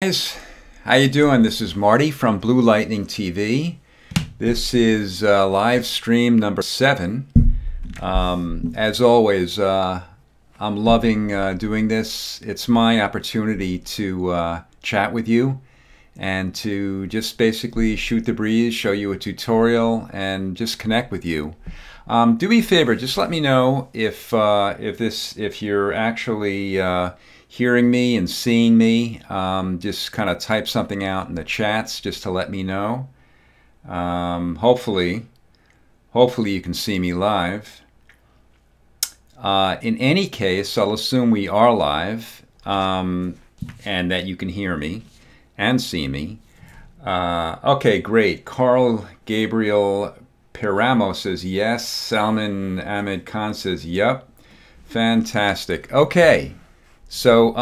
Guys, how you doing? This is Marty from Blue Lightning TV. This is live stream number 7. As always, I'm loving doing this. It's my opportunity to chat with you and to just basically shoot the breeze, show you a tutorial, and just connect with you. Do me a favor, just let me know if you're actually hearing me and seeing me. Just kind of type something out in the chats just to let me know. Hopefully you can see me live. In any case, I'll assume we are live and that you can hear me and see me. Okay, great. Carl Gabriel Peramo says yes. Salman Ahmed Khan says yep. Fantastic. Okay. So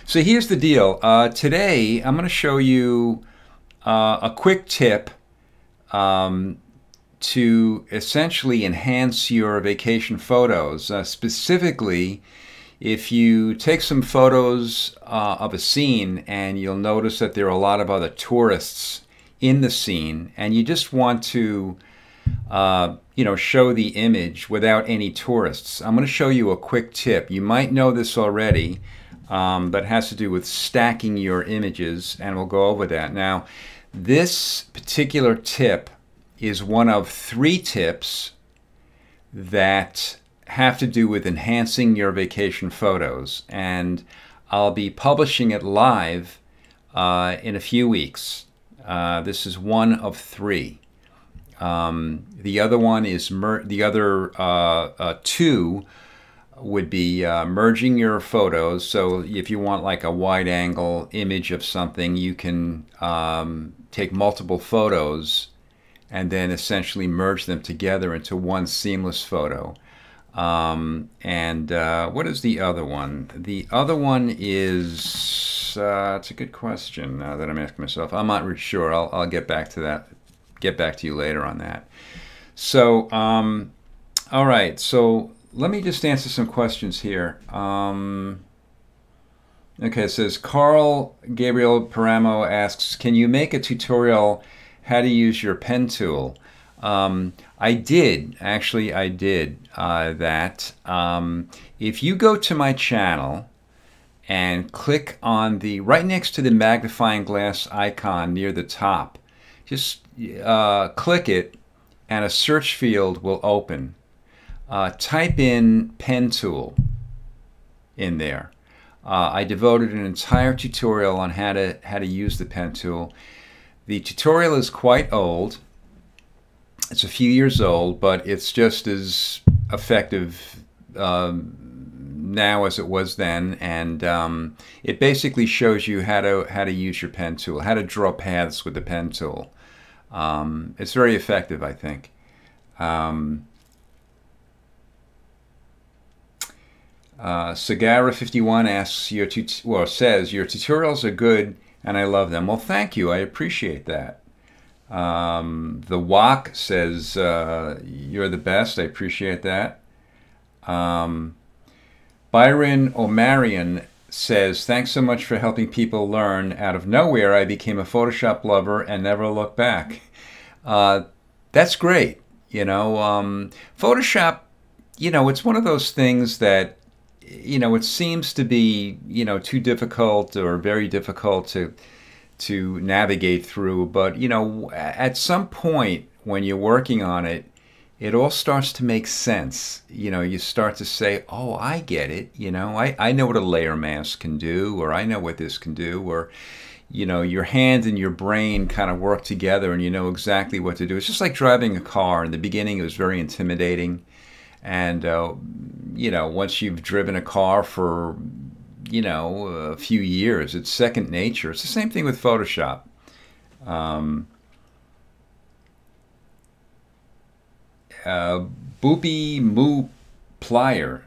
here's the deal. Today I'm going to show you a quick tip to essentially enhance your vacation photos. Specifically, if you take some photos of a scene and you'll notice that there are a lot of other tourists in the scene, and you just want to show the image without any tourists. I'm going to show you a quick tip. You might know this already, but it has to do with stacking your images, and we'll go over that. Now, this particular tip is one of 3 tips that have to do with enhancing your vacation photos, and I'll be publishing it live in a few weeks. This is one of 3. The other one is the other 2 would be merging your photos. So if you want like a wide angle image of something, you can take multiple photos and then essentially merge them together into one seamless photo. What is the other one? The other one is, it's a good question that I'm asking myself. I'm not really sure. I'll get back to that. Get back to you later on that. So, all right. So let me just answer some questions here. Okay, it says Carl Gabriel Paramo asks, can you make a tutorial how to use your pen tool? I did that. If you go to my channel and click on the right next to the magnifying glass icon near the top, just click it and a search field will open. Type in pen tool in there. I devoted an entire tutorial on how to use the pen tool. The tutorial is quite old. It's a few years old, but it's just as effective now as it was then, and it basically shows you how to use your pen tool, how to draw paths with the pen tool. It's very effective, I think. Sagara51 asks says your tutorials are good and I love them. Well, thank you. I appreciate that. The Wok says you're the best. I appreciate that. Byron O'Marion says, thanks so much for helping people learn. Out of nowhere, I became a Photoshop lover and never looked back. That's great. Photoshop, it's one of those things that, it seems to be, too difficult or very difficult to navigate through. But, at some point when you're working on it, it all starts to make sense. You start to say, oh, I get it. I know what a layer mask can do, or I know what this can do, or, your hand and your brain kind of work together and you know exactly what to do. It's just like driving a car. In the beginning, it was very intimidating. And, once you've driven a car for, a few years, it's second nature. It's the same thing with Photoshop. Boopy Moo Plier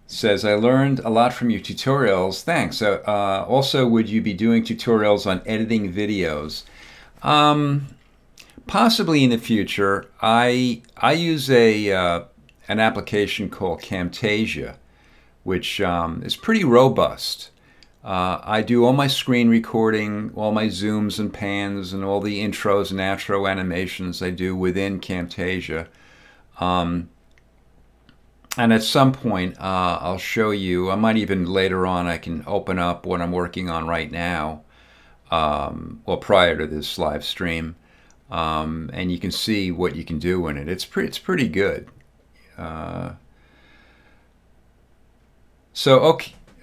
says, I learned a lot from your tutorials. Thanks. Also, would you be doing tutorials on editing videos? Possibly in the future. I use an application called Camtasia, which is pretty robust. I do all my screen recording, all my zooms and pans, and all the intros and outro animations I do within Camtasia. And at some point, I'll show you, I might even later on, I can open up what I'm working on right now, well, prior to this live stream, and you can see what you can do in it. It's pretty good. So,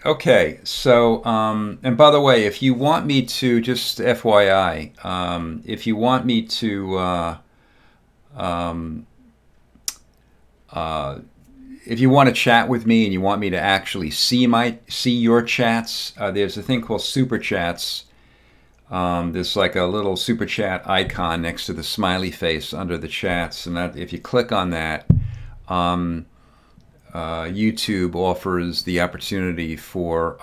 okay. So, and by the way, if you want me to, just FYI, if you want me to, if you want to chat with me and you want me to actually see your chats, there's a thing called Super Chats. There's like a little Super Chat icon next to the smiley face under the chats, and that, if you click on that, YouTube offers the opportunity for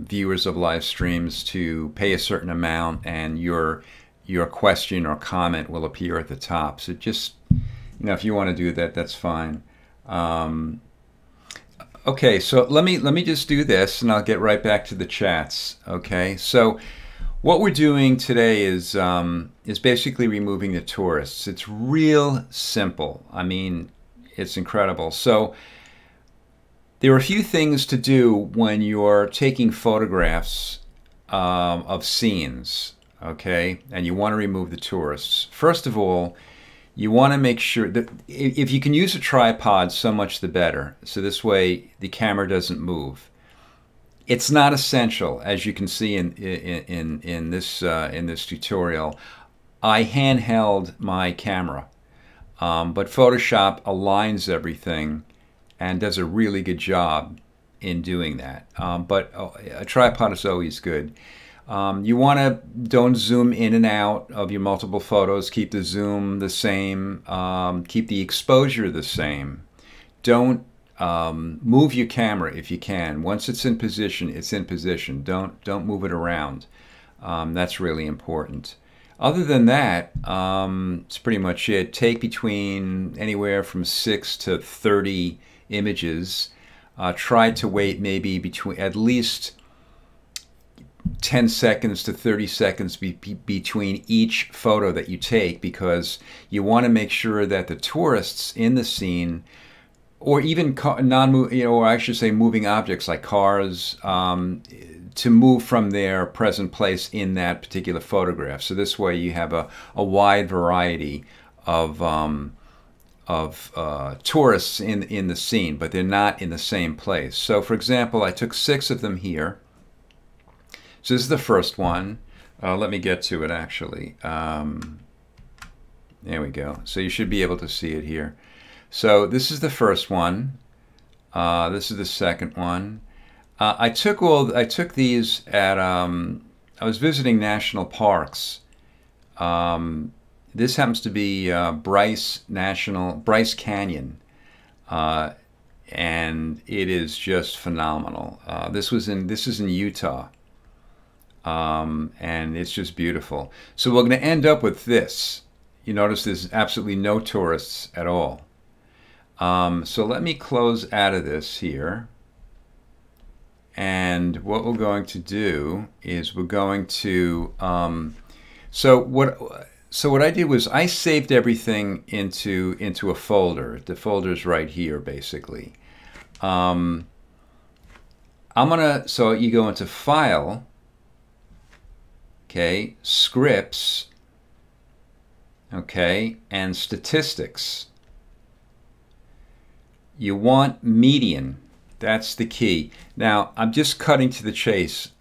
viewers of live streams to pay a certain amount, and your question or comment will appear at the top. So just, if you want to do that, that's fine. Okay, so let me just do this, and I'll get right back to the chats. Okay, so what we're doing today is basically removing the tourists. It's real simple. I mean, it's incredible. So there are a few things to do when you're taking photographs of scenes, okay, and you want to remove the tourists. First of all, you want to make sure that if you can use a tripod, so much the better. So this way the camera doesn't move. It's not essential, as you can see in this tutorial. I handheld my camera, but Photoshop aligns everything and does a really good job in doing that. But a tripod is always good. You want to don't zoom in and out of your multiple photos. Keep the zoom the same. Keep the exposure the same. Don't move your camera if you can. Once it's in position, it's in position. Don't move it around. That's really important. Other than that, it's pretty much it. Take between anywhere from 6 to 30 images. Try to wait maybe between at least 10 seconds to 30 seconds between each photo that you take, because you want to make sure that the tourists in the scene, or even or I should say moving objects like cars, to move from their present place in that particular photograph. So this way you have a wide variety of tourists in the scene, but they're not in the same place. So for example, I took 6 of them here. So this is the first one. Let me get to it actually. There we go. So you should be able to see it here. So this is the first one. This is the second one. I took these at I was visiting national parks. This happens to be Bryce Canyon, and it is just phenomenal. This is in Utah, and it's just beautiful. So we're going to end up with this. You notice there's absolutely no tourists at all. So let me close out of this here. And what we're going to do is we're going to, so what I did was I saved everything into a folder. The folder's right here, basically. So you go into File, okay, Scripts, okay, and Statistics. You want median. That's the key. Now, I'm just cutting to the chase.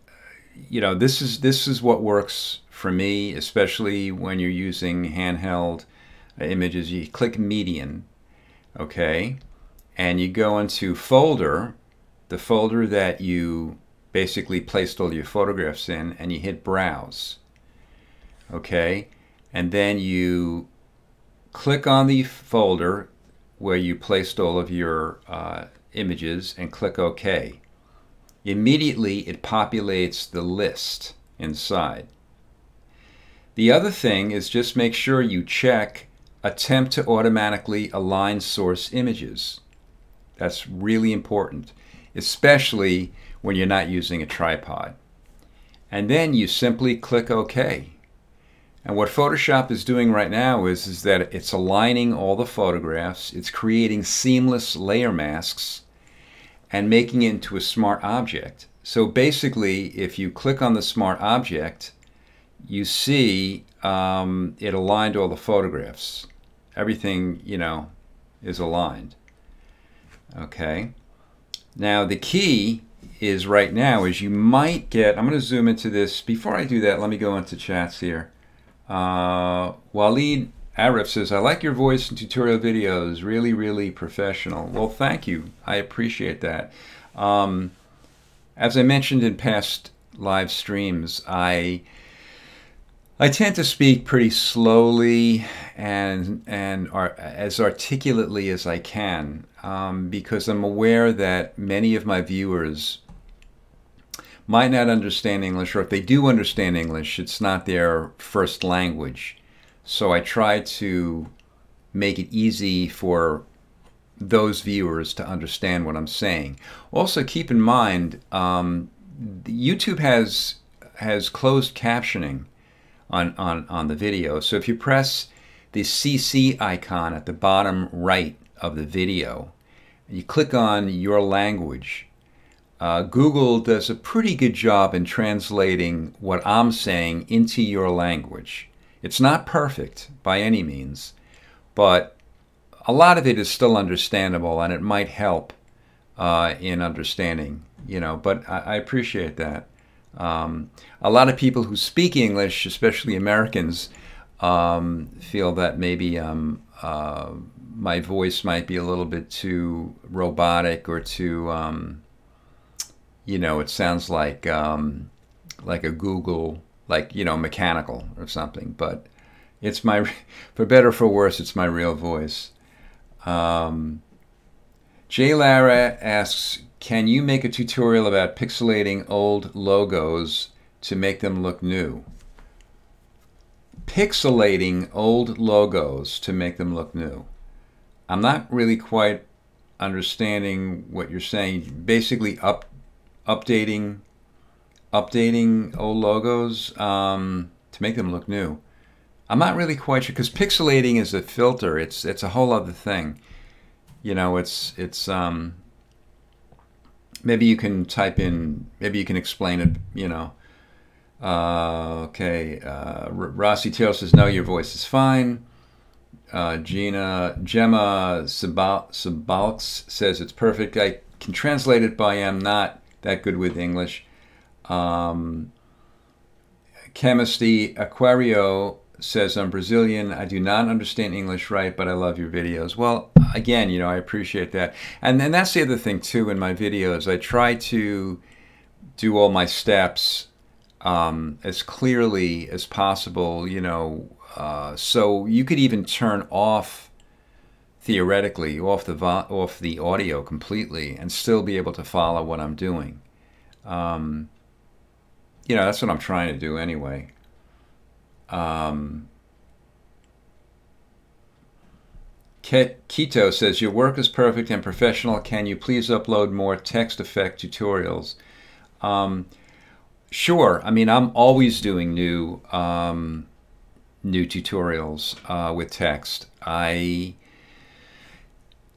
This is what works for me, especially when you're using handheld images. You click median, okay, and you go into folder, the folder that you basically placed all your photographs in, and you hit browse, okay, and then you click on the folder where you placed all of your images and click OK. Immediately it populates the list inside. The other thing is just make sure you check attempt to automatically align source images. That's really important, especially when you're not using a tripod. And then you simply click OK. And what Photoshop is doing right now is that it's aligning all the photographs, it's creating seamless layer masks, and making it into a smart object. So basically, if you click on the smart object, you see it aligned all the photographs. Everything, you know, is aligned. Okay. Now the key is right now is you might get, I'm going to zoom into this. Before I do that, let me go into chats here. Waleed Arif says, I like your voice in tutorial videos. Really, really professional. Well, thank you. I appreciate that. As I mentioned in past live streams, I tend to speak pretty slowly and as articulately as I can because I'm aware that many of my viewers might not understand English, or if they do understand English, it's not their first language. So I try to make it easy for those viewers to understand what I'm saying. Also, keep in mind, YouTube has closed captioning on the video. So if you press the CC icon at the bottom right of the video, you click on your language, Google does a pretty good job in translating what I'm saying into your language. It's not perfect by any means, but a lot of it is still understandable, and it might help in understanding, you know, but I appreciate that. A lot of people who speak English, especially Americans, feel that maybe my voice might be a little bit too robotic or too, you know, it sounds like a Google, like, you know, mechanical or something. But it's my, for better or for worse, it's my real voice. Jay Lara asks, can you make a tutorial about pixelating old logos to make them look new? Pixelating old logos to make them look new. I'm not really quite understanding what you're saying. Basically updating old logos to make them look new. I'm not really quite sure, because pixelating is a filter. It's a whole other thing. You know, it's maybe you can type in, maybe you can explain it, you know. Okay, Rossi Taylor says, no, your voice is fine. Gemma Sabalks says it's perfect. I can translate it, but I am not that good with English. Chemistry Aquario says, I'm Brazilian. I do not understand English right, but I love your videos. Well, again, you know, I appreciate that. And then that's the other thing, too, in my videos. I try to do all my steps as clearly as possible, you know, so you could even turn off, theoretically, off the audio completely and still be able to follow what I'm doing. You know, that's what I'm trying to do anyway. Keto says, your work is perfect and professional. Can you please upload more text effect tutorials? Sure. I mean, I'm always doing new tutorials with text.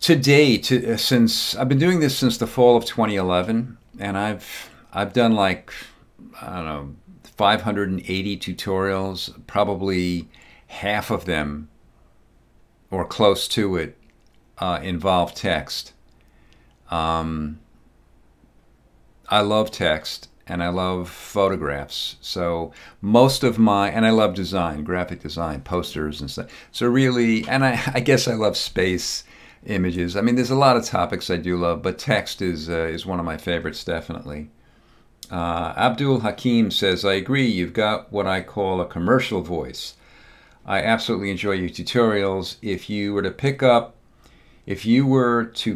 To date, since I've been doing this since the fall of 2011, and I've done like, I don't know, 580 tutorials. Probably half of them, or close to it, involve text. I love text and I love photographs. So most of my, and I love design, graphic design, posters and stuff. So really, and I guess I love space images. I mean, there's a lot of topics I do love, but text is one of my favorites, definitely. Abdul Hakim says, I agree, you've got what I call a commercial voice. I absolutely enjoy your tutorials. If you were to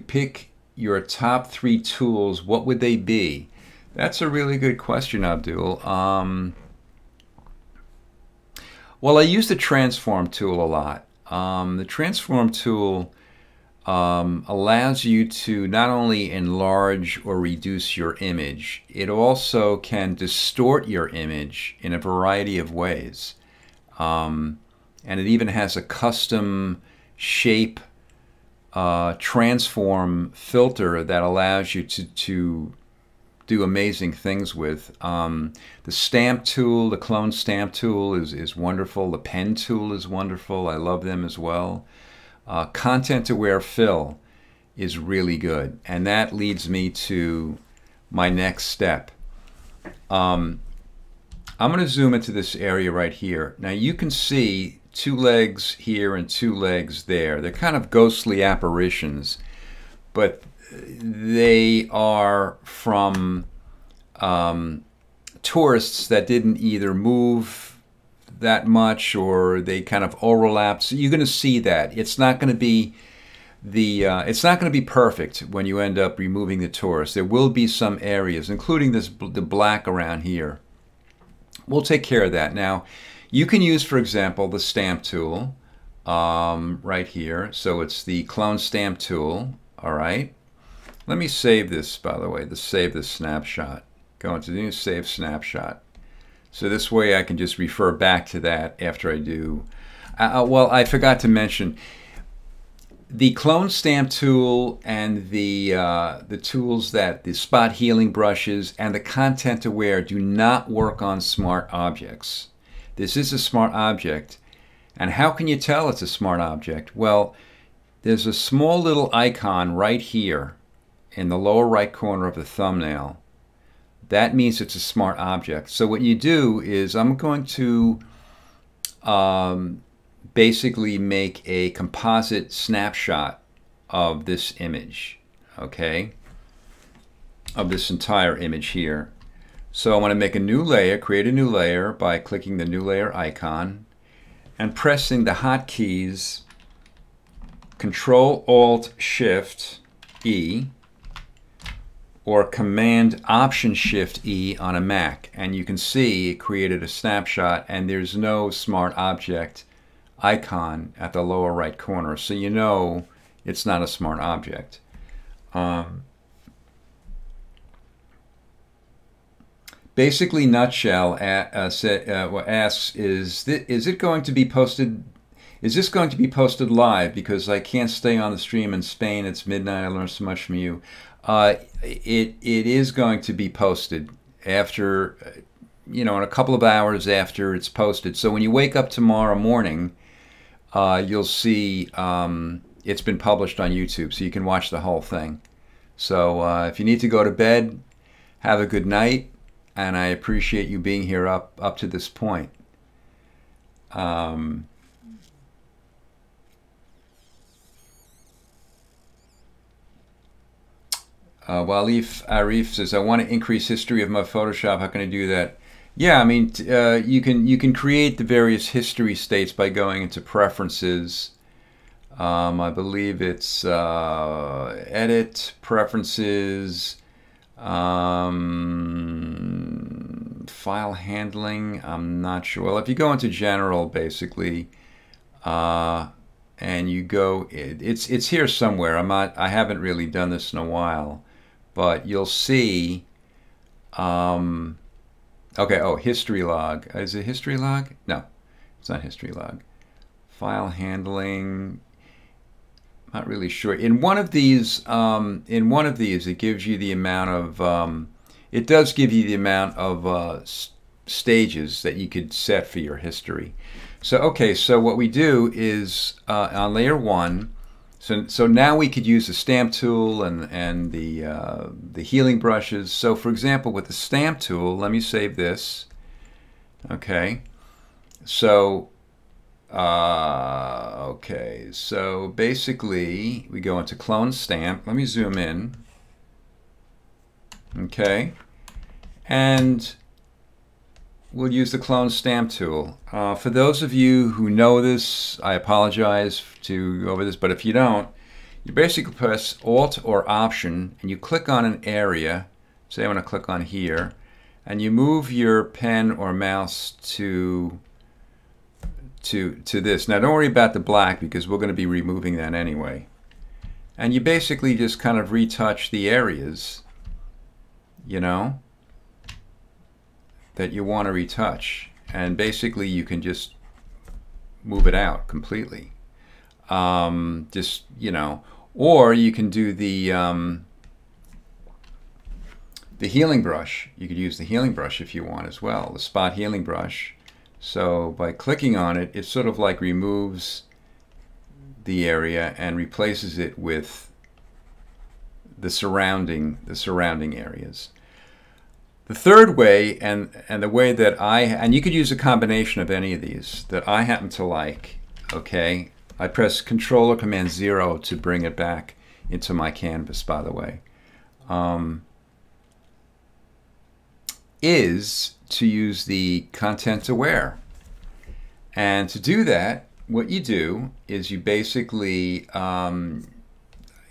pick your top 3 tools, what would they be? That's a really good question, Abdul. Well, I use the transform tool a lot. The transform tool allows you to not only enlarge or reduce your image, it also can distort your image in a variety of ways. And it even has a custom shape transform filter that allows you to do amazing things with. The stamp tool, the clone stamp tool is wonderful. The pen tool is wonderful. I love them as well. Content-aware fill is really good, and that leads me to my next step. I'm going to zoom into this area right here. Now you can see 2 legs here and 2 legs there. They're kind of ghostly apparitions, but they are from tourists that didn't either move that much or they kind of overlap. So you're going to see that it's not going to be it's not going to be perfect when you end up removing the tourists. There will be some areas, including the black around here. We'll take care of that. Now, you can use, for example, the stamp tool right here. So it's the clone stamp tool. All right. Let me save this, by the way. Save this snapshot. Go into the new save snapshot. So this way I can just refer back to that after I do. Well, I forgot to mention the clone stamp tool and the tools that the spot healing brushes and the content aware do not work on smart objects. This is a smart object. And how can you tell it's a smart object? Well, there's a small little icon right here in the lower right corner of the thumbnail. That means it's a smart object. So what you do is I'm going to basically make a composite snapshot of this image, okay? Of this entire image here. So I want to make a new layer, create a new layer by clicking the new layer icon and pressing the hotkeys Control-Alt-Shift-E or Command-Option-Shift-E on a Mac. And you can see it created a snapshot and there's no smart object icon at the lower right corner. So you know it's not a smart object. Basically, Nutshell asks, is it going to be posted? Is this going to be posted live? Because I can't stay on the stream in Spain. It's midnight. I learned so much from you. It is going to be posted after, in a couple of hours after it's posted. So when you wake up tomorrow morning, you'll see it's been published on YouTube, so you can watch the whole thing. So if you need to go to bed, have a good night, and I appreciate you being here up to this point. Walif Arif says, I want to increase history of my Photoshop. How can I do that? Yeah, I mean, you can create the various history states by going into Preferences. I believe it's Edit, Preferences, File Handling. I'm not sure. Well, if you go into General, basically, and you go, it's here somewhere. I haven't really done this in a while, but you'll see. Okay, oh, history log. Is it history log? No, it's not history log. File handling. Not really sure. In one of these, it gives you the amount of. It does give you the amount of stages that you could set for your history. So okay, so what we do is on layer 1. So now we could use the stamp tool and the healing brushes. So for example, with the stamp tool, let me save this. Okay. So okay. So basically, we go into clone stamp. Let me zoom in. Okay. And we'll use the clone stamp tool. For those of you who know this, I apologize to go over this, but if you don't, you basically press Alt or Option and you click on an area. Say I want to click on here, and you move your pen or mouse to this. Now don't worry about the black because we're going to be removing that anyway. And you basically just kind of retouch the areas, you know, that you want to retouch. And basically you can just move it out completely. Just, you know, or you can do the healing brush. You could use the healing brush if you want as well, the spot healing brush. So by clicking on it, it sort of like removes the area and replaces it with the surrounding areas. The third way, and the way that and you could use a combination of any of these that I happen to like, okay? I press Control or Command 0 to bring it back into my canvas, by the way. Is to use the content aware. And to do that, what you do is you basically,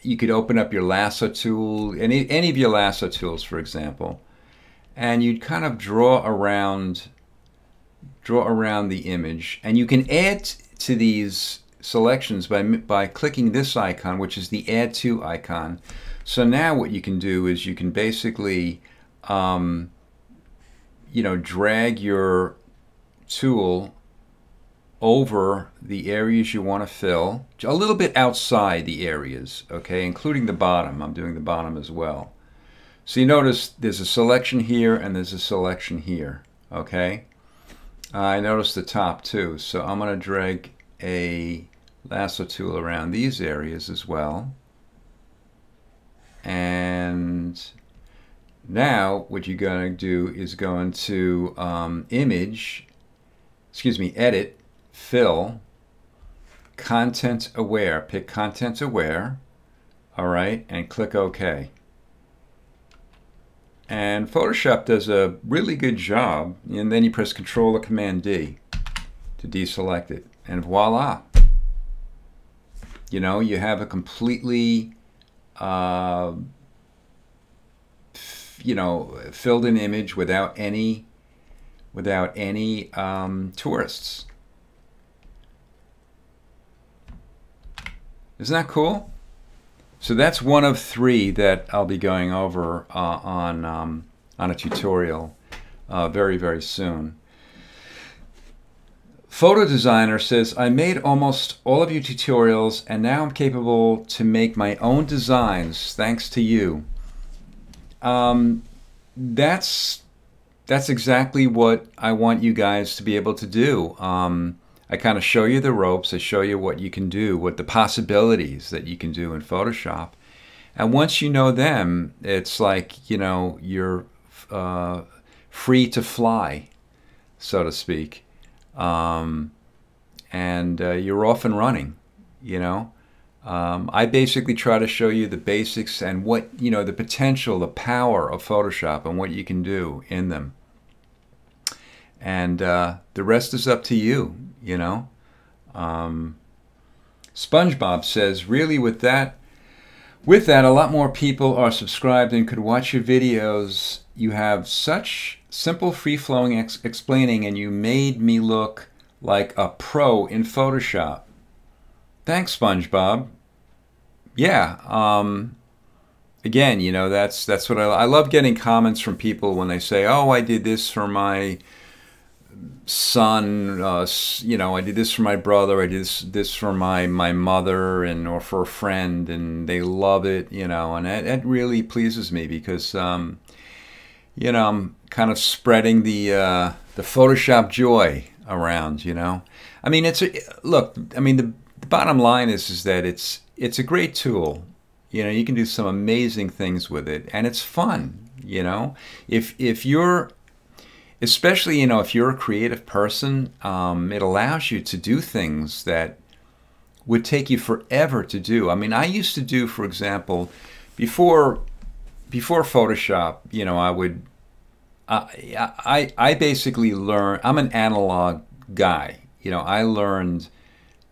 you could open up your lasso tool, any of your lasso tools, for example, and you'd kind of draw around the image, and you can add to these selections by clicking this icon, which is the Add To icon. So now what you can do is you can basically you know, drag your tool over the areas you want to fill, a little bit outside the areas, okay, including the bottom. I'm doing the bottom as well. So you notice there's a selection here and there's a selection here, okay? I noticed the top too, so I'm going to drag a lasso tool around these areas as well. And now what you're going to do is go into Edit, Fill, Content Aware. Pick Content Aware, all right, and click OK. And Photoshop does a really good job, and then you press Control or Command D to deselect it, and voila. You know, you have a completely you know, filled in image without any tourists. Isn't that cool? So that's one of 3 that I'll be going over on a tutorial very, very soon. Photo Designer says, I made almost all of your tutorials and now I'm capable to make my own designs thanks to you. That's exactly what I want you guys to be able to do. I kind of show you the ropes. I show you what you can do, what the possibilities that you can do in Photoshop. And once you know them, it's like, you know, you're free to fly, so to speak. And you're off and running, you know. I basically try to show you the basics and what, you know, the potential, the power of Photoshop and what you can do in them. And the rest is up to you, you know. SpongeBob says, really with that, a lot more people are subscribed and could watch your videos. You have such simple, free-flowing explaining, and you made me look like a pro in Photoshop. Thanks, SpongeBob. Yeah. Again, you know, that's what I love getting comments from people when they say, "Oh, I did this for my son. You know, I did this for my brother. I did this for my mother, or for a friend, and they love it." You know, and that really pleases me because you know, I'm kind of spreading the Photoshop joy around. You know, I mean, look. I mean, the bottom line is that it's a great tool. You know, you can do some amazing things with it, and it's fun. You know, if you're, especially, you know, if you're a creative person, it allows you to do things that would take you forever to do. I mean, I used to do, for example, before Photoshop, you know, I basically learned. I'm an analog guy. You know, I learned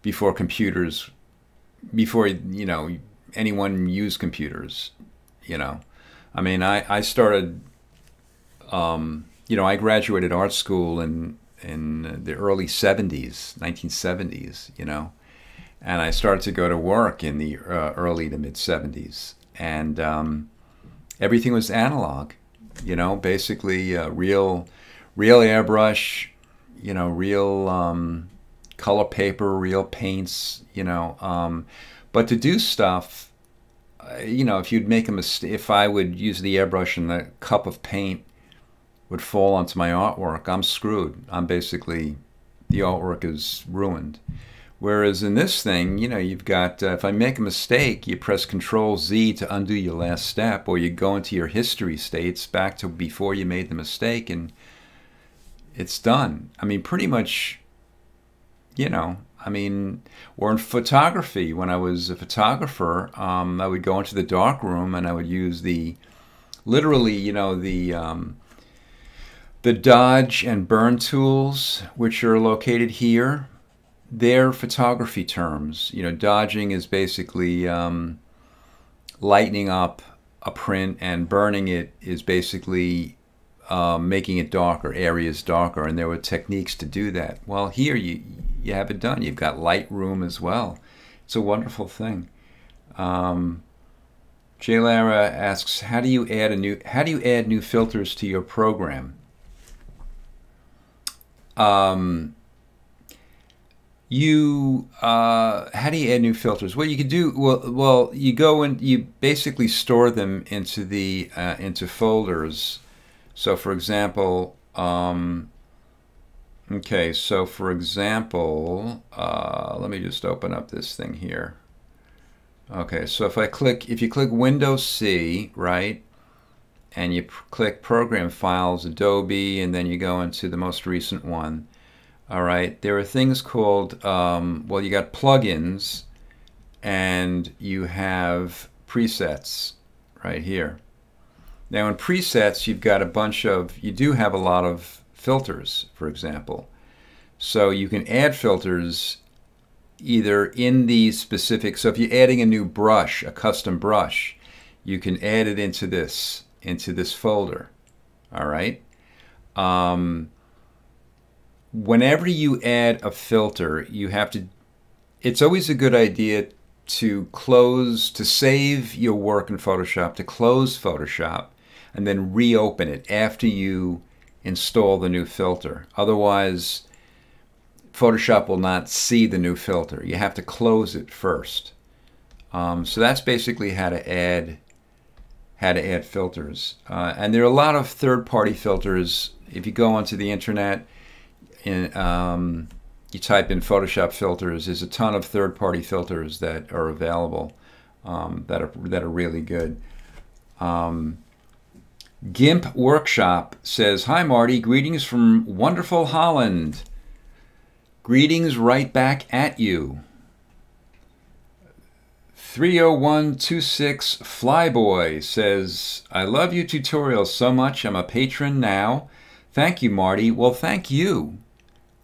before computers, before, you know, anyone used computers. You know, I mean, I started. You know, I graduated art school in the early 70s, 1970s. You know, and I started to go to work in the early to mid 70s, and everything was analog, you know, basically real airbrush, you know, real color paper, real paints, you know, but to do stuff, you know, if you'd make a mistake, if I would use the airbrush and the cup of paint would fall onto my artwork, I'm screwed. I'm basically, the artwork is ruined. Whereas in this thing, you know, you've got, if I make a mistake, you press Control-Z to undo your last step, or you go into your history states back to before you made the mistake, and it's done. I mean, pretty much, you know, I mean, or in photography, when I was a photographer, I would go into the dark room and I would use literally, you know, the dodge and burn tools, which are located here. They're photography terms. You know, dodging is basically lightening up a print, and burning it is basically making it darker, areas darker, and there were techniques to do that. Well, here you have it done. You've got Lightroom as well. It's a wonderful thing. Jay Lara asks, how do you add new filters to your program? How do you add new filters? Well, you could do, well, you go and you basically store them into the into folders. So for example, okay, so for example, let me just open up this thing here. Okay, so if you click Windows C, right, and you click Program Files, Adobe, and then you go into the most recent one. All right, there are things called, well, you got plugins, and you have presets right here. Now in presets, you've got a bunch of, you do have a lot of filters, for example. So you can add filters either in these specific, so if you're adding a new brush, a custom brush, you can add it into this folder. All right. Whenever you add a filter, you have to, it's always a good idea to save your work in Photoshop, to close Photoshop, and then reopen it after you install the new filter. Otherwise, Photoshop will not see the new filter. You have to close it first. So that's basically how to add filters. And there are a lot of third-party filters. If you go onto the internet, you type in Photoshop filters, there's a ton of third-party filters that are available that are really good. GIMP Workshop says, "Hi Marty, greetings from wonderful Holland. Greetings right back at you." 30126 Flyboy says, "I love your tutorials so much. I'm a patron now. Thank you, Marty." Well, thank you.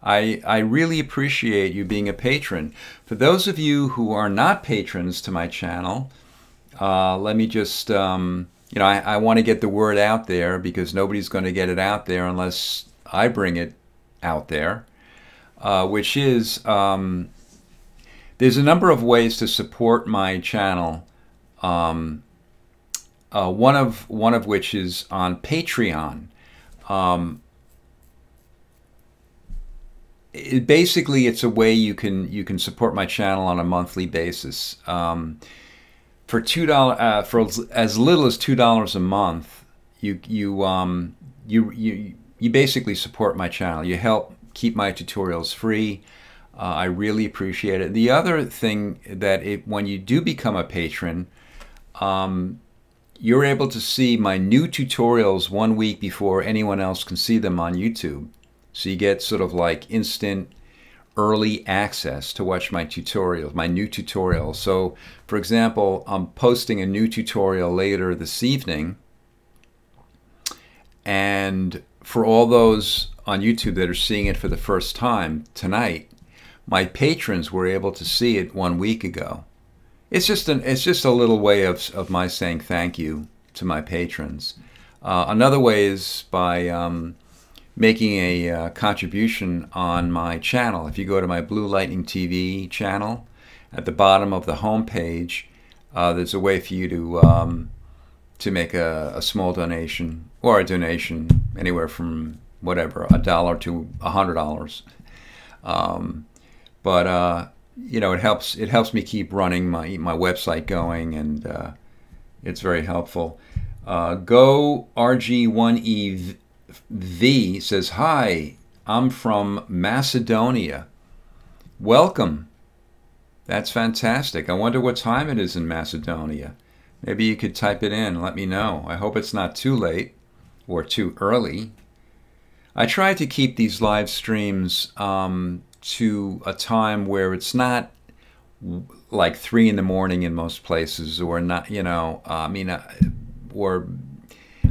I really appreciate you being a patron. For those of you who are not patrons to my channel, let me just, you know, I want to get the word out there, because nobody's going to get it out there unless I bring it out there, which is, there's a number of ways to support my channel. One of which is on Patreon. Basically, it's a way you can support my channel on a monthly basis. For $2, for as little as $2 a month, you basically support my channel. You help keep my tutorials free. I really appreciate it. The other thing that when you do become a patron, you're able to see my new tutorials 1 week before anyone else can see them on YouTube. So you get sort of like instant early access to watch my tutorials, my new tutorials. So for example, I'm posting a new tutorial later this evening, and for all those on YouTube that are seeing it for the first time tonight, my patrons were able to see it 1 week ago. It's just a little way of my saying thank you to my patrons. Another way is by making a contribution on my channel. If you go to my Blue Lightning TV channel at the bottom of the home page, there's a way for you to make a small donation, or a donation anywhere from whatever, $1 to $100. But you know, it helps me keep running my website going, and it's very helpful. Go RG1EV says, "Hi, I'm from Macedonia. Welcome." That's fantastic. I wonder what time it is in Macedonia. Maybe you could type it in and let me know. I hope it's not too late or too early. I try to keep these live streams to a time where it's not like 3 in the morning in most places, or not, you know, or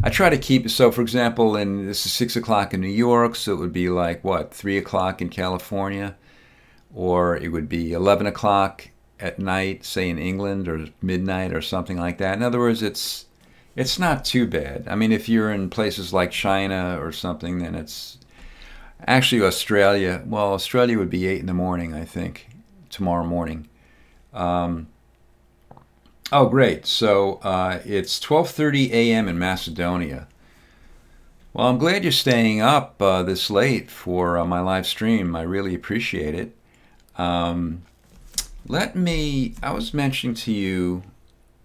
I try to keep it. So for example, this is 6 o'clock in New York, so it would be like, what, 3 o'clock in California, or it would be 11 o'clock at night, say in England, or midnight or something like that. In other words, it's not too bad. I mean, if you're in places like China or something, then it's actually Australia. Well, Australia would be 8 in the morning, I think, tomorrow morning. Oh, great. So it's 12:30 a.m. in Macedonia. Well, I'm glad you're staying up this late for my live stream. I really appreciate it. I was mentioning to you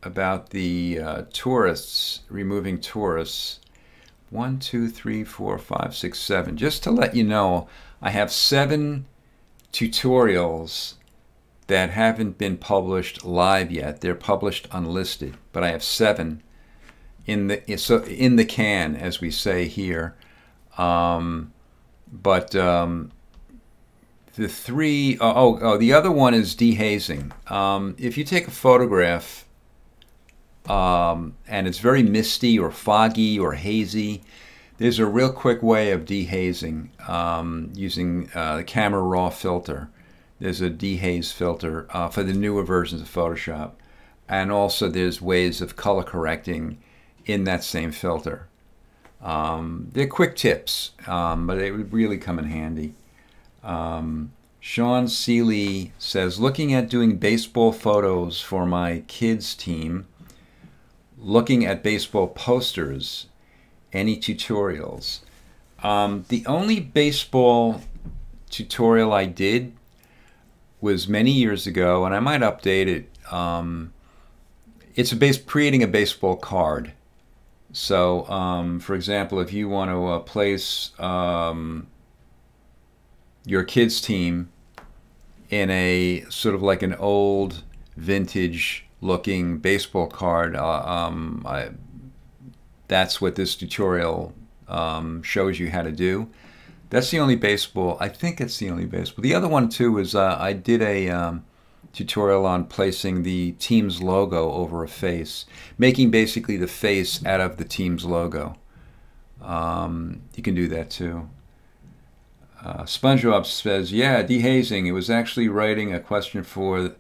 about the tourists, removing tourists. 1, 2, 3, 4, 5, 6, 7. Just to let you know, I have 7 tutorials that haven't been published live yet. They're published unlisted, but I have 7 in the can, as we say here. The 3, the other one is dehazing. If you take a photograph and it's very misty or foggy or hazy, there's a real quick way of dehazing using the Camera Raw filter. There's a dehaze filter for the newer versions of Photoshop, and also there's ways of color correcting in that same filter. They're quick tips, but they would really come in handy. Sean Seeley says, looking at doing baseball photos for my kids team, looking at baseball posters, any tutorials? The only baseball tutorial I did was many years ago, and I might update it. It's creating a baseball card. So, for example, if you want to place your kids' team in a sort of like an old vintage-looking baseball card, that's what this tutorial shows you how to do. That's the only baseball. I think it's the only baseball. The other one too is I did a tutorial on placing the team's logo over a face, making basically the face out of the team's logo. You can do that too. SpongeBob says, yeah, dehazing. It was actually writing a question for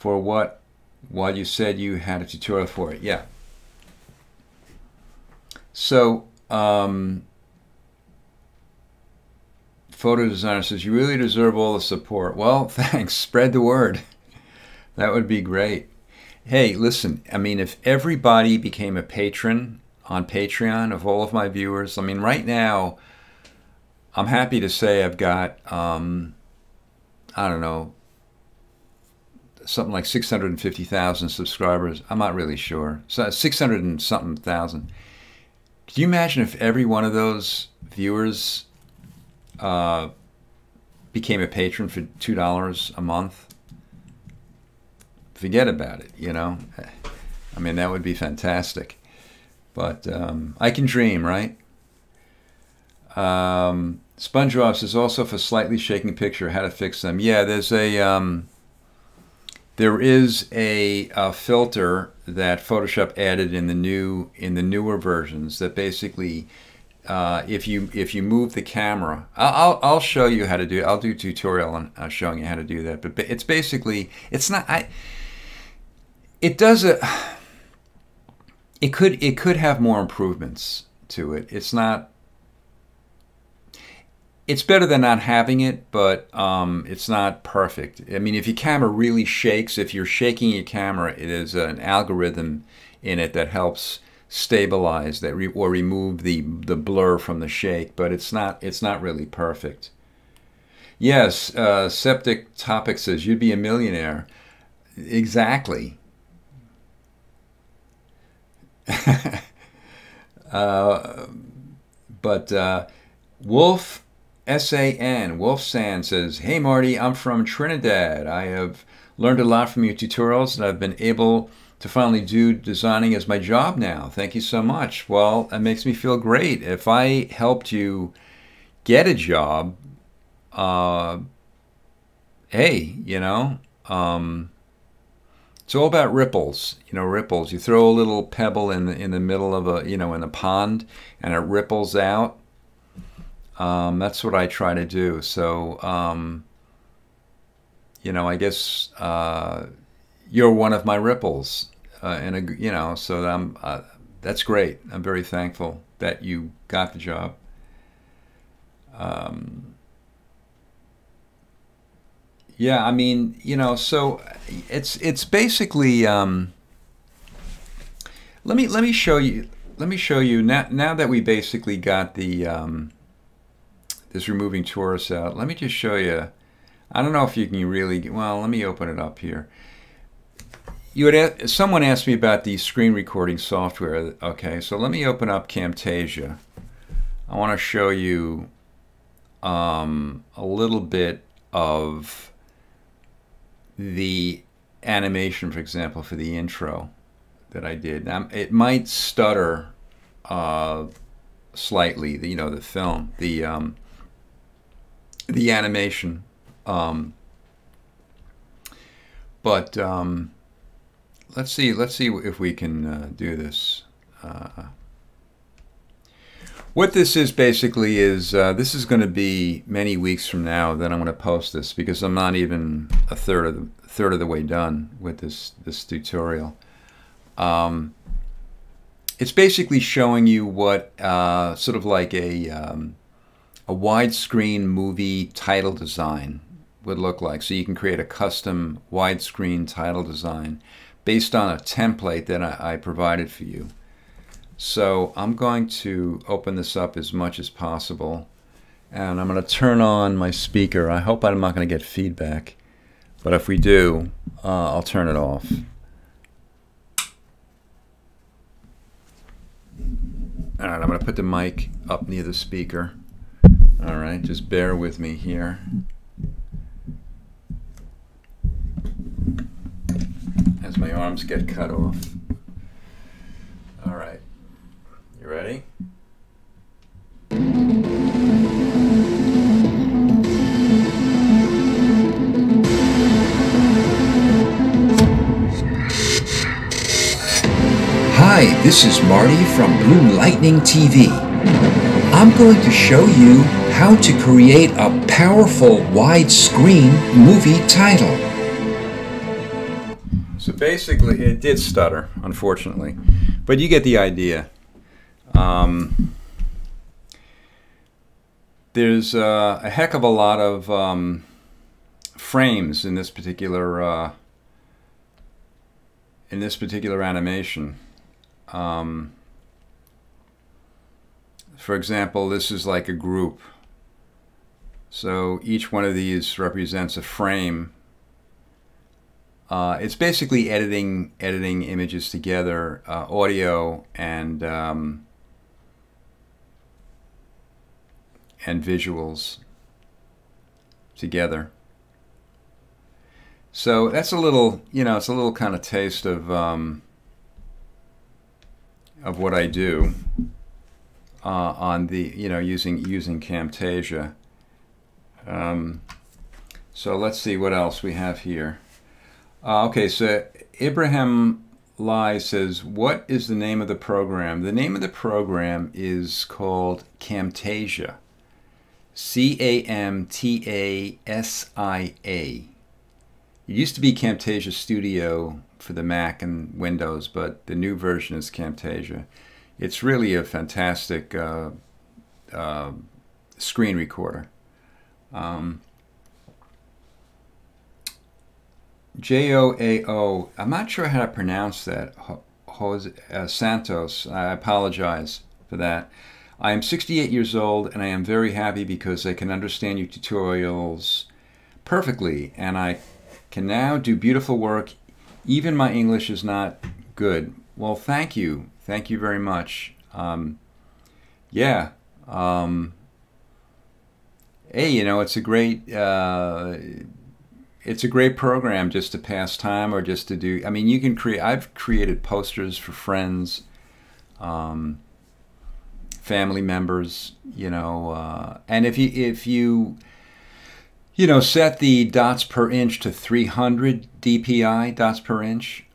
what, while you said you had a tutorial for it. Yeah. So, photo designer says, you really deserve all the support. Well, thanks. Spread the word. That would be great. Hey, listen, I mean, if everybody became a patron on Patreon of all of my viewers, I mean, right now, I'm happy to say I've got, I don't know, something like 650,000 subscribers. I'm not really sure. So 600 and something thousand. Can you imagine if every one of those viewers became a patron for $2 a month? Forget about it, you know. I mean, that would be fantastic. But I can dream, right? SpongeBob says, also for slightly shaking picture, how to fix them. Yeah, there is a filter that Photoshop added in the newer versions that basically, if you move the camera, I'll show you how to do it. I'll do a tutorial on showing you how to do that. But it's basically, it's not. It could have more improvements to it. It's not. It's better than not having it, but it's not perfect. I mean, if your camera really shakes, if you're shaking your camera, it is an algorithm in it that helps stabilize that or remove the blur from the shake, but it's not really perfect. Yes, Septic Topic says you'd be a millionaire. Exactly. But Wolf SAN, Wolf San says, hey Marty, I'm from Trinidad. I have learned a lot from your tutorials and I've been able to finally do designing as my job now. Thank you so much. Well, that makes me feel great. If I helped you get a job, hey, you know, it's all about ripples. You know, ripples. You throw a little pebble in the middle of a, you know, in a pond, and it ripples out. That's what I try to do. So, you know, I guess you're one of my ripples, and you know, so that's great. I'm very thankful that you got the job. Yeah, I mean, you know, so it's basically let me show you now that we basically got the this removing tourists out. Let me just show you. I don't know if you can really, well, let me open it up here. Someone asked me about the screen recording software. Okay, so let me open up Camtasia. I want to show you a little bit of the animation, for example, for the intro that I did. Now, it might stutter slightly, you know, the film, the animation, but let's see if we can do this. What this is basically is this is going to be many weeks from now that I'm going to post this, because I'm not even a third of the way done with this tutorial. It's basically showing you what sort of like a widescreen movie title design would look like. So you can create a custom widescreen title design based on a template that I provided for you. So I'm going to open this up as much as possible, and I'm going to turn on my speaker. I hope I'm not going to get feedback, but if we do, I'll turn it off. All right, I'm going to put the mic up near the speaker. All right, just bear with me here. As my arms get cut off. All right. You ready? Hi, this is Marty from Blue Lightning TV. I'm going to show you how to create a powerful widescreen movie title. So basically, it did stutter, unfortunately, but you get the idea. There's a heck of a lot of frames in this particular animation. For example, this is like a group. So each one of these represents a frame. It's basically editing images together, audio and visuals together. So that's a little, you know, it's a little kind of taste of what I do on the, you know, using Camtasia. So let's see what else we have here. Okay, so Ibrahim Lai says, what is the name of the program? The name of the program is called Camtasia. Camtasia. It used to be Camtasia Studio for the Mac and Windows, but the new version is Camtasia. It's really a fantastic screen recorder. Joao, I'm not sure how to pronounce that. Jose, Santos, I apologize for that. I am 68 years old and I am very happy because I can understand your tutorials perfectly and I can now do beautiful work. Even my English is not good. Well, thank you. Thank you very much. Yeah. Hey, you know, it's a great program just to pass time or just to do. I mean, you can create. I've created posters for friends, family members. You know, and if you set the dots per inch to 300 dpi, dots per inch.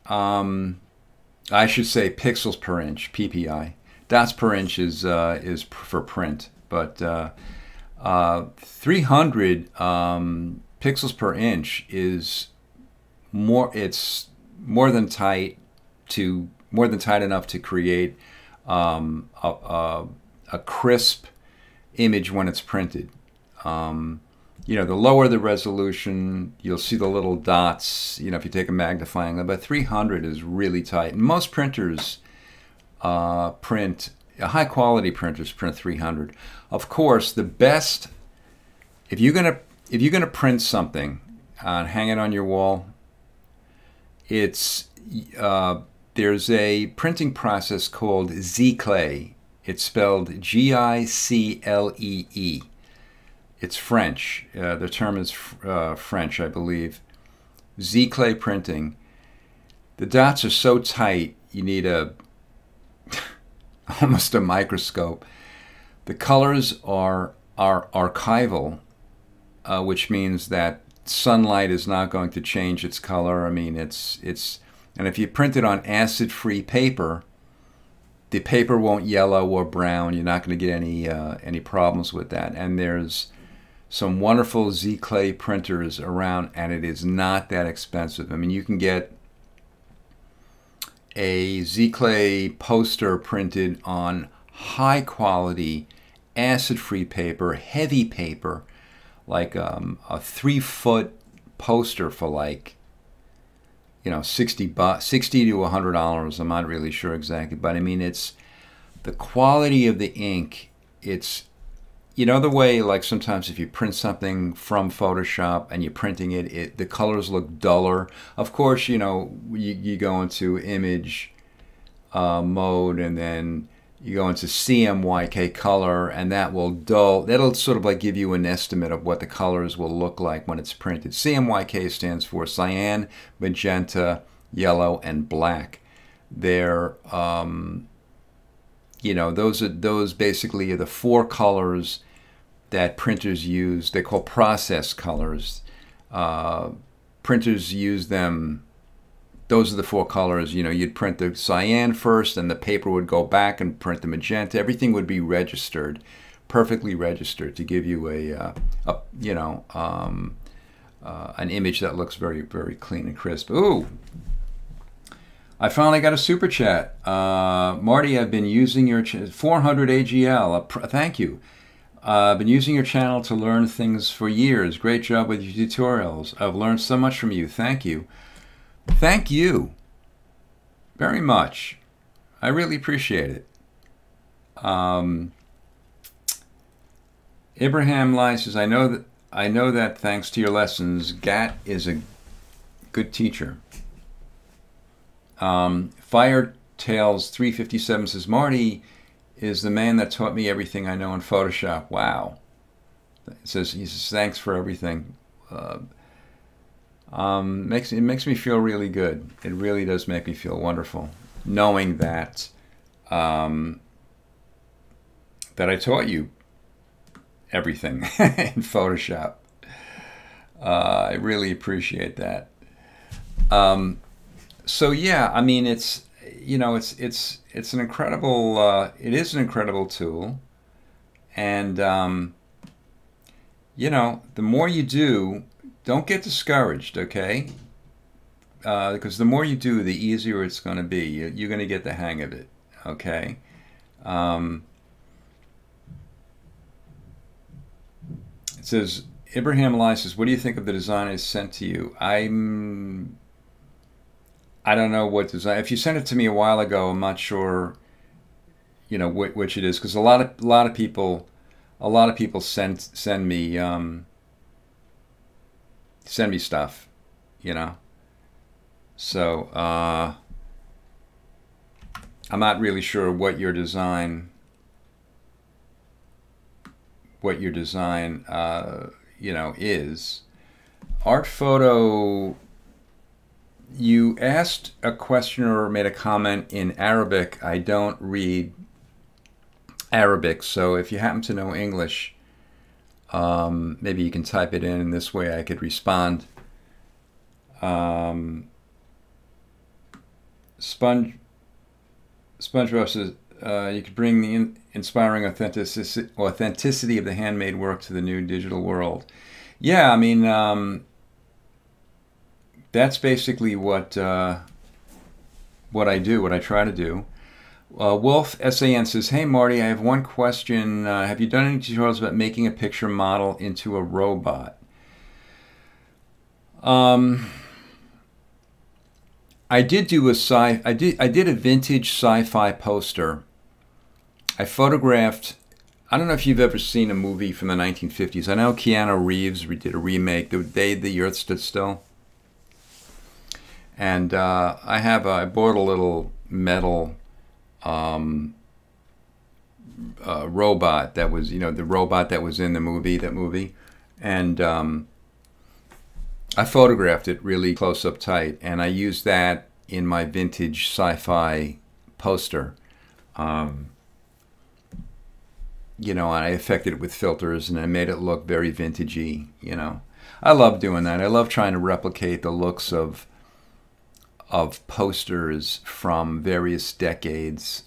I should say pixels per inch, ppi. Dots per inch is for print, but 300 pixels per inch is more. It's more than tight enough to create a crisp image when it's printed. You know, the lower the resolution, you'll see the little dots. You know, if you take a magnifying glass, but 300 is really tight. And most printers print. High quality printers print 300. Of course, the best, if you're gonna print something and hang it on your wall, it's there's a printing process called Cmyk. It's spelled G-I-C-L-E-E. It's French. The term is French, I believe. Cmyk printing. The dots are so tight, you need almost a microscope. The colors are archival, which means that sunlight is not going to change its color. I mean, and if you print it on acid-free paper, the paper won't yellow or brown. You're not going to get any problems with that. And there's some wonderful Cmyk printers around, and it is not that expensive. I mean, you can get a Cmyk poster printed on high quality acid-free paper, heavy paper, like a 3-foot poster for like, you know, $60 to $100. I'm not really sure exactly, but I mean, it's the quality of the ink. It's, you know, the way like sometimes if you print something from Photoshop and you're printing it, the colors look duller. Of course, you know, you go into image mode and then you go into Cmyk color, and that'll sort of like give you an estimate of what the colors will look like when it's printed. Cmyk stands for cyan, magenta, yellow, and black. They're you know, those basically are the 4 colors that printers use. They call process colors. Printers use them. Those are the 4 colors. You know, you'd print the cyan first, and the paper would go back and print the magenta. Everything would be registered, perfectly registered, to give you an image that looks very, very clean and crisp. Ooh, I finally got a super chat. Marty, I've been using your 400 AGL. Thank you. I've been using your channel to learn things for years. Great job with your tutorials. I've learned so much from you. Thank you. Thank you very much. I really appreciate it. Ibrahim Lai says, I know that thanks to your lessons, Gat is a good teacher. Firetails 357 says, Marty is the man that taught me everything I know in Photoshop. Wow. He says, thanks for everything. It makes me feel really good. It really does make me feel wonderful, knowing that that I taught you everything in Photoshop. I really appreciate that. So yeah, I mean, it's, you know, it's an incredible. It is an incredible tool, and you know, the more you do, don't get discouraged, okay? Because the more you do, the easier it's going to be. You're going to get the hang of it, okay? It says, Ibrahim Lai says, what do you think of the design I sent to you? I don't know what design. If you sent it to me a while ago, I'm not sure, you know, which it is, because a lot of people send me stuff, you know. So I'm not really sure what your design you know, is. Art photo, you asked a question or made a comment in Arabic. I don't read Arabic, so if you happen to know English, maybe you can type it in this way I could respond. SpongeBob says, you could bring the inspiring authenticity of the handmade work to the new digital world. Yeah, I mean, that's basically what I do, what I try to do. Wolf SAN says, hey Marty, I have one question. Have you done any tutorials about making a picture model into a robot? I did do I did a vintage sci-fi poster. I photographed, I don't know if you've ever seen a movie from the 1950s. I know Keanu Reeves did a remake, The Day the Earth Stood Still. And I bought a little metal robot that was, you know, the robot that was in the movie, and I photographed it really close up tight, and I used that in my vintage sci-fi poster. You know, I affected it with filters and I made it look very vintagey, you know. I love doing that. I love trying to replicate the looks of posters from various decades,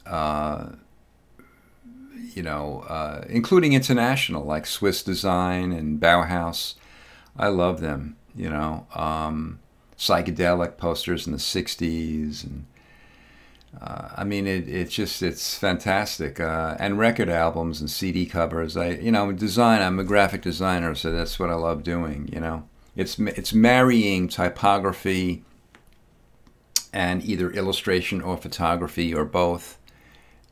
you know, including international, like Swiss Design and Bauhaus. I love them, you know. Psychedelic posters in the 60s, and I mean, it's fantastic. And record albums and CD covers. I'm a graphic designer, so that's what I love doing, you know. It's marrying typography and either illustration or photography or both,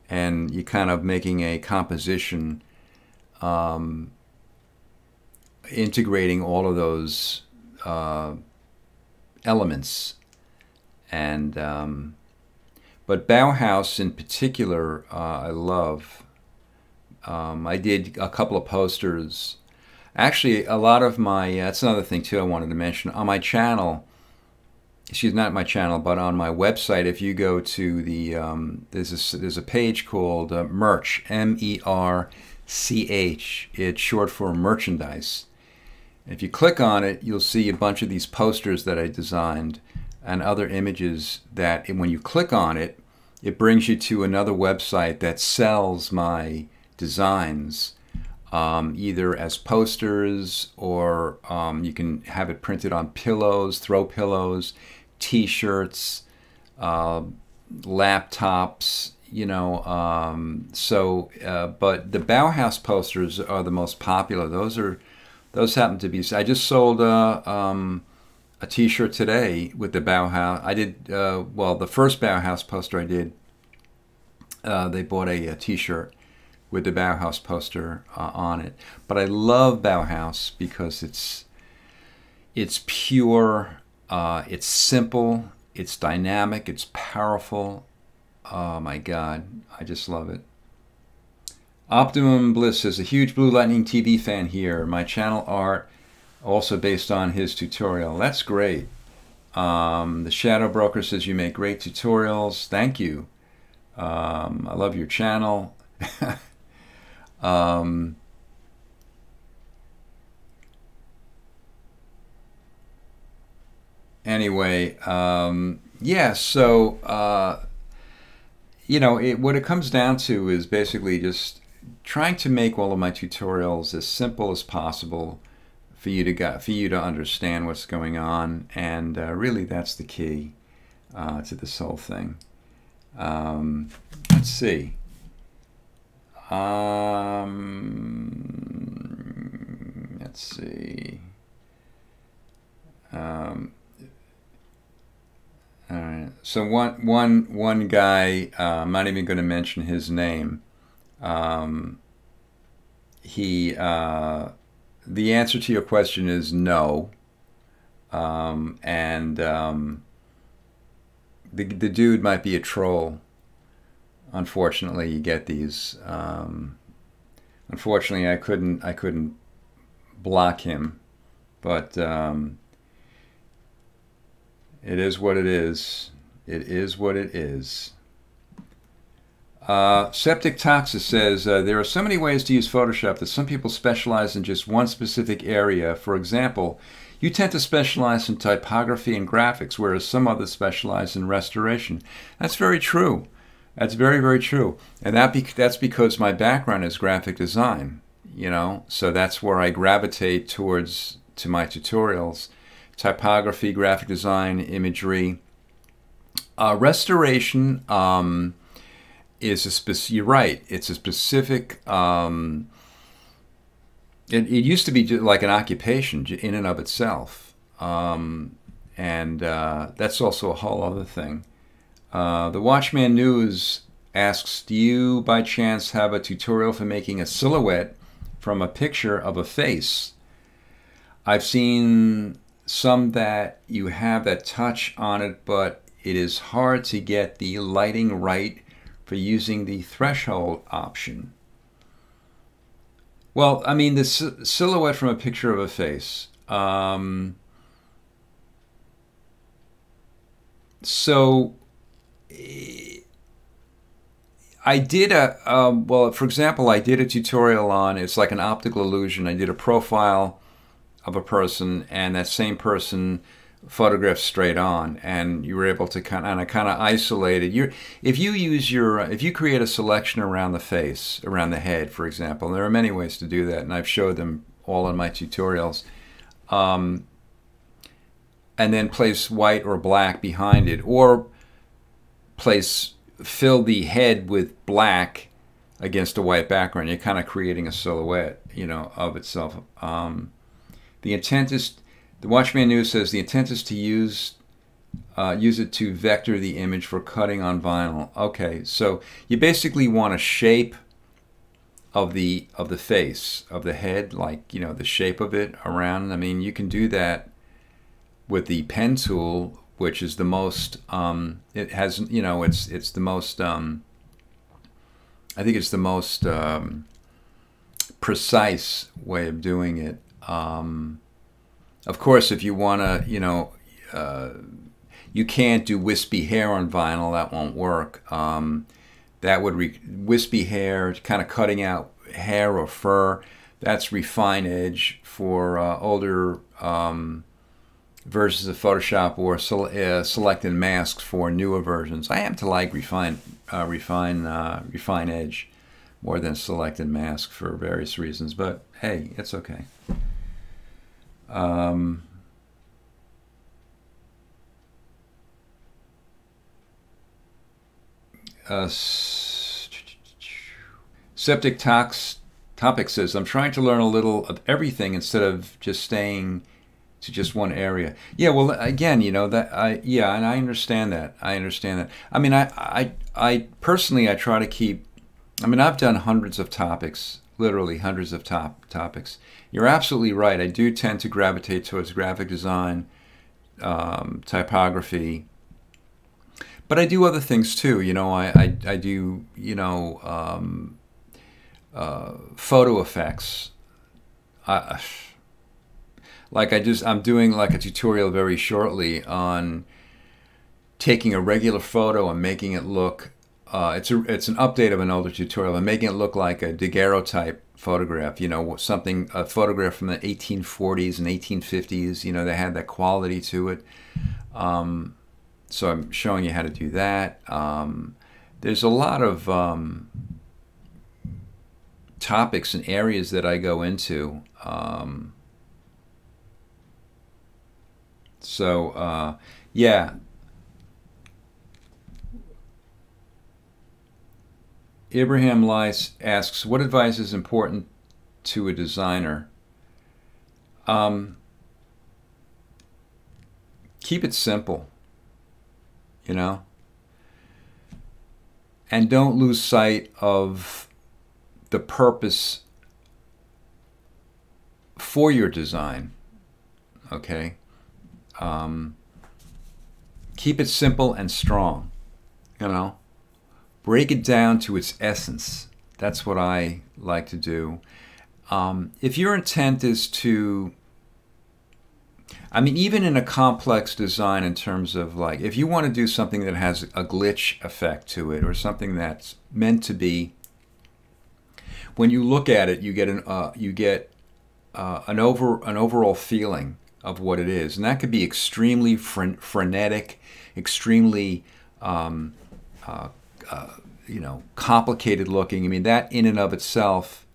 and you kind of making a composition, integrating all of those elements. And but Bauhaus in particular, I love. I did a couple of posters. Actually, a lot of my, that's another thing too I wanted to mention. On my channel, excuse me, not my channel, but on my website, if you go to the, there's a page called Merch, M-E-R-C-H. It's short for merchandise. If you click on it, you'll see a bunch of these posters that I designed and other images that, when you click on it, it brings you to another website that sells my designs, either as posters or you can have it printed on pillows, throw pillows, T-shirts, laptops, you know. But the Bauhaus posters are the most popular. Those happen to be. I just sold a T-shirt today with the Bauhaus. I did well. The first Bauhaus poster I did, they bought a T-shirt with the Bauhaus poster on it. But I love Bauhaus because it's pure, it's simple, it's dynamic, it's powerful. Oh my God, I just love it. Optimum Bliss is a huge Blue Lightning TV fan here. My channel art also based on his tutorial. That's great. The Shadow Broker says you make great tutorials. Thank you. I love your channel. Anyway, yeah, so you know, what it comes down to is basically just trying to make all of my tutorials as simple as possible for you to understand what's going on, and really that's the key to this whole thing. Let's see. let's see. All right. So one guy, I'm not even going to mention his name. The answer to your question is no. The dude might be a troll. Unfortunately, you get these. Unfortunately, I couldn't block him, but it is what it is. It is what it is. Septic Toxis says, there are so many ways to use Photoshop that some people specialize in just one specific area. For example, you tend to specialize in typography and graphics, whereas some others specialize in restoration. That's very true. That's very, very true. And that's because my background is graphic design, you know, so that's where I gravitate towards to my tutorials. Typography, graphic design, imagery. Restoration is a specific, you're right, it's a specific, it used to be like an occupation in and of itself. That's also a whole other thing. The Watchman News asks, do you by chance have a tutorial for making a silhouette from a picture of a face? I've seen some that you have that touch on it, but it is hard to get the lighting right for using the threshold option. Well, I mean, the silhouette from a picture of a face. So I did well, for example, I did a tutorial on, it's like an optical illusion. I did a profile of a person, and that same person photographed straight on, and you were able to kind of isolate it. If you create a selection around the face, around the head, for example, and there are many ways to do that, and I've showed them all in my tutorials, and then place white or black behind it, or fill the head with black against a white background, you're kind of creating a silhouette, you know, of itself. The intent is, the Watchman News says, the intent is to use it to vector the image for cutting on vinyl. Okay, so you basically want a shape of the face, of the head, like, you know, the shape of it around. I mean, you can do that with the pen tool, which is the most, it has, you know, it's the most, I think it's the most precise way of doing it. Of course, if you want to, you know, you can't do wispy hair on vinyl. That won't work. That would wispy hair, kind of cutting out hair or fur. That's refine edge for older versions of Photoshop, or select and mask for newer versions. I happen to like refine edge more than select and mask for various reasons, but hey, it's okay. Septic Topic says, I'm trying to learn a little of everything instead of just staying to just one area. Yeah, well, again, you know, and I understand that. I mean, I personally, I try to keep, I mean, I've done hundreds of topics, literally hundreds of topics. You're absolutely right. I do tend to gravitate towards graphic design, typography, but I do other things too. You know, I do, you know, photo effects. I'm doing like a tutorial very shortly on taking a regular photo and making it look, it's an update of an older tutorial, and making it look like a daguerreotype photograph, you know, a photograph from the 1840s and 1850s, you know, they had that quality to it. So I'm showing you how to do that. There's a lot of topics and areas that I go into. Yeah. Ibrahim Lice asks, what advice is important to a designer? keep it simple, you know, and don't lose sight of the purpose for your design, okay? Keep it simple and strong, you know? Break it down to its essence. That's what I like to do. If your intent is to, I mean, even in a complex design in terms of like, if you want to do something that has a glitch effect to it or something that's meant to be, when you look at it, you get an overall feeling of what it is, and that could be extremely frenetic, extremely you know, complicated looking. I mean, that in and of itself,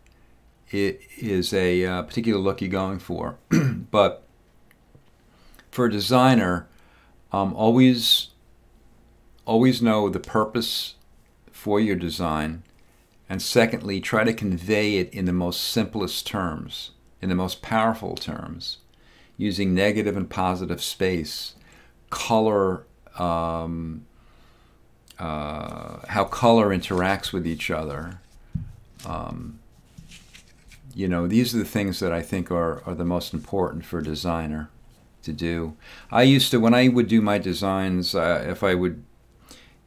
it is a particular look you're going for. But for a designer, always know the purpose for your design, and secondly, try to convey it in the most simplest terms, in the most powerful terms, using negative and positive space, color, how color interacts with each other. You know, these are the things that I think are the most important for a designer to do. I used to, when I would do my designs, if I would,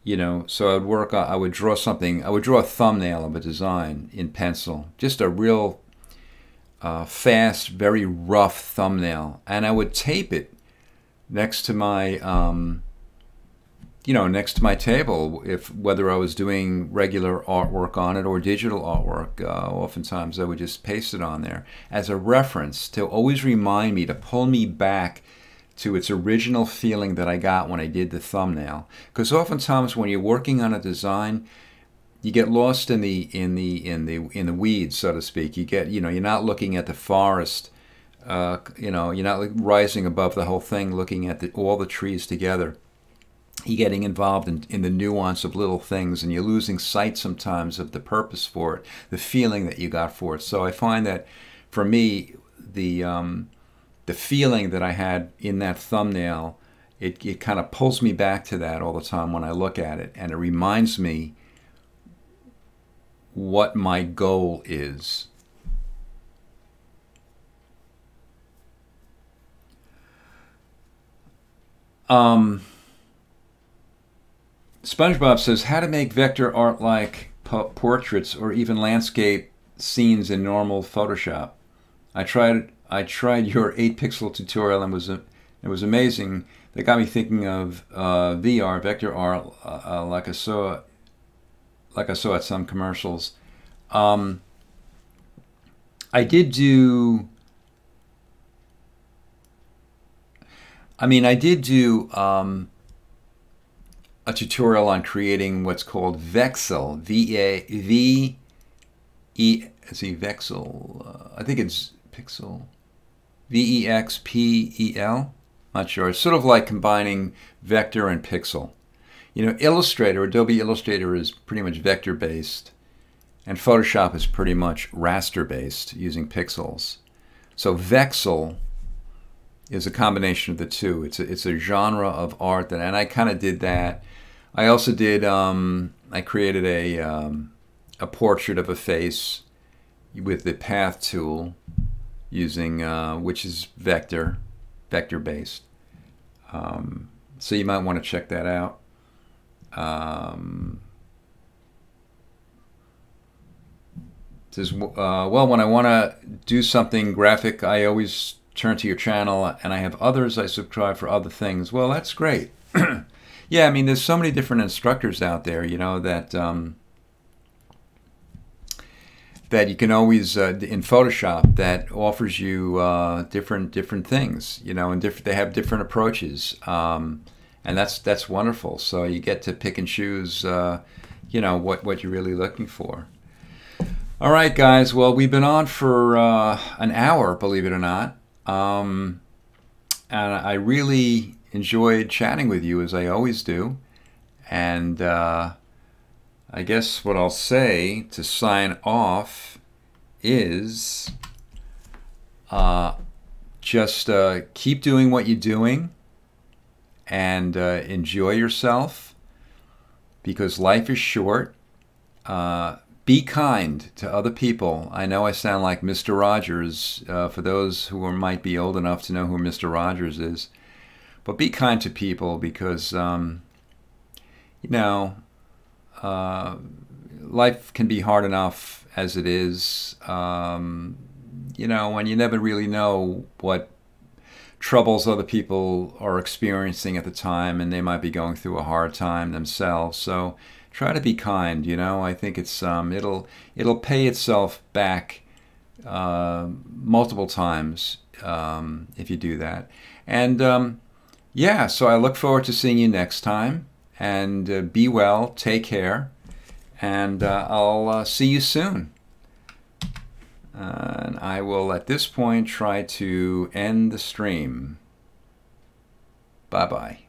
you know, so I would draw something, I would draw a thumbnail of a design in pencil, just a real fast, very rough thumbnail, and I would tape it next to my you know, next to my table, whether I was doing regular artwork on it or digital artwork. Oftentimes I would just paste it on there as a reference to always remind me, to pull me back to its original feeling that I got when I did the thumbnail. Because oftentimes when you're working on a design, you get lost in the weeds, so to speak. You know, you're not looking at the forest. You know, you're not rising above the whole thing, looking at all the trees together. You're getting involved in the nuance of little things, and you're losing sight sometimes of the purpose for it, the feeling that you got for it. So I find that for me, the feeling that I had in that thumbnail, it kind of pulls me back to that all the time when I look at it, and it reminds me what my goal is. SpongeBob says, how to make vector art like portraits or even landscape scenes in normal Photoshop. I tried your 8-pixel tutorial and it was amazing. That got me thinking of VR, vector art, like I saw at some commercials. I did do a tutorial on creating what's called Vexel, Vexel, I think it's pixel, Vexpel, not sure. It's sort of like combining vector and pixel. You know, Illustrator, Adobe Illustrator is pretty much vector based, and Photoshop is pretty much raster based using pixels. So Vexel is a combination of the two. It's a genre of art and I kind of did that. I also did, I created a portrait of a face with the path tool using, which is vector based. So you might want to check that out. Says, well, when I want to do something graphic, I always turn to your channel, and I have others I subscribe for other things. Well, that's great. Yeah, I mean, there's so many different instructors out there, you know, that that you can always in Photoshop that offers you different things, you know, and they have different approaches, and that's wonderful. So you get to pick and choose, you know, what you're really looking for. All right, guys. Well, we've been on for an hour, believe it or not, and I really enjoyed chatting with you, as I always do. And I guess what I'll say to sign off is just keep doing what you're doing and enjoy yourself, because life is short. Be kind to other people. I know I sound like Mr. Rogers, for those who might be old enough to know who Mr. Rogers is. But be kind to people, because, you know, life can be hard enough as it is. You know, when you never really know what troubles other people are experiencing at the time, and they might be going through a hard time themselves. So try to be kind. You know, I think it's it'll pay itself back multiple times if you do that. And yeah, so I look forward to seeing you next time. And be well, take care, and I'll see you soon. And I will, at this point, try to end the stream. Bye-bye.